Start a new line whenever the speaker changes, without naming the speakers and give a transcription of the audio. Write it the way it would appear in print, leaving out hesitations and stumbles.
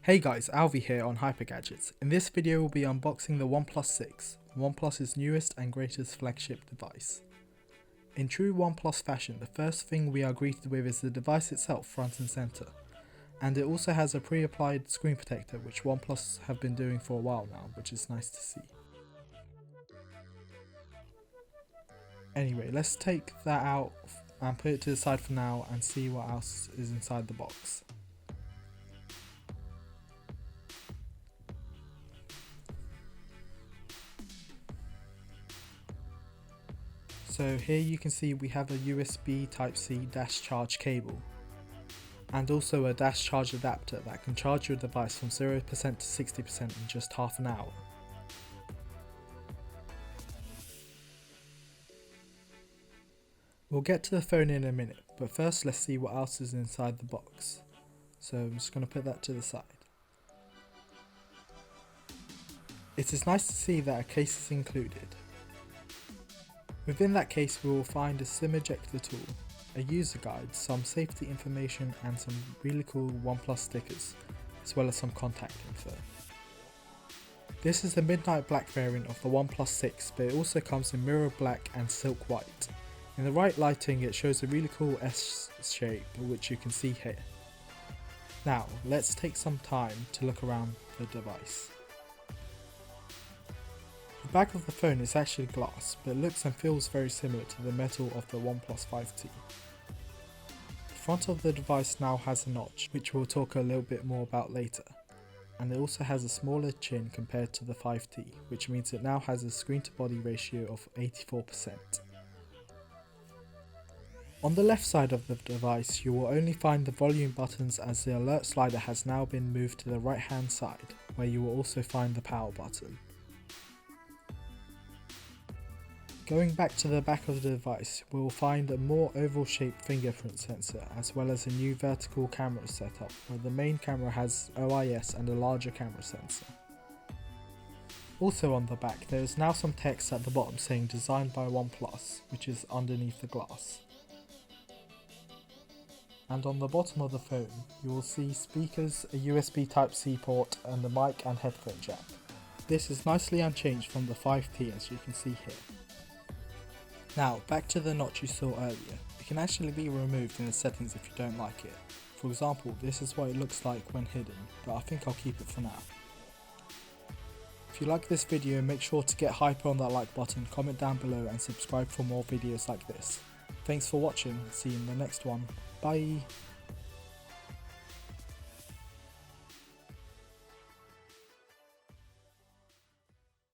Hey guys, Alvi here on HyperGadgets. In this video we'll be unboxing the OnePlus 6, OnePlus's newest and greatest flagship device. In true OnePlus fashion, the first thing we are greeted with is the device itself front and center, and it also has a pre-applied screen protector which OnePlus have been doing for a while now, which is nice to see. Anyway, let's take that out and put it to the side for now and see what else is inside the box. So here you can see we have a USB Type-C dash charge cable and also a dash charge adapter that can charge your device from 0% to 60% in just half an hour. We'll get to the phone in a minute, but first let's see what else is inside the box. So I'm just going to put that to the side. It is nice to see that a case is included. Within that case we will find a SIM ejector tool, a user guide, some safety information and some really cool OnePlus stickers, as well as some contact info. This is the midnight black variant of the OnePlus 6, but it also comes in mirror black and silk white. In the right lighting it shows a really cool S shape which you can see here. Now let's take some time to look around the device. The back of the phone is actually glass, but looks and feels very similar to the metal of the OnePlus 5T. The front of the device now has a notch, which we'll talk a little bit more about later, and it also has a smaller chin compared to the 5T, which means it now has a screen to body ratio of 84%. On the left side of the device you will only find the volume buttons, as the alert slider has now been moved to the right hand side, where you will also find the power button. Going back to the back of the device, we will find a more oval shaped fingerprint sensor, as well as a new vertical camera setup where the main camera has OIS and a larger camera sensor. Also on the back there is now some text at the bottom saying designed by OnePlus, which is underneath the glass. And on the bottom of the phone you will see speakers, a USB Type-C port and a mic and headphone jack. This is nicely unchanged from the 5T, as you can see here. Now, back to the notch you saw earlier. It can actually be removed in the settings if you don't like it. For example, this is what it looks like when hidden, but I think I'll keep it for now. If you like this video, make sure to get hyper on that like button, comment down below and subscribe for more videos like this. Thanks for watching, see you in the next one, bye!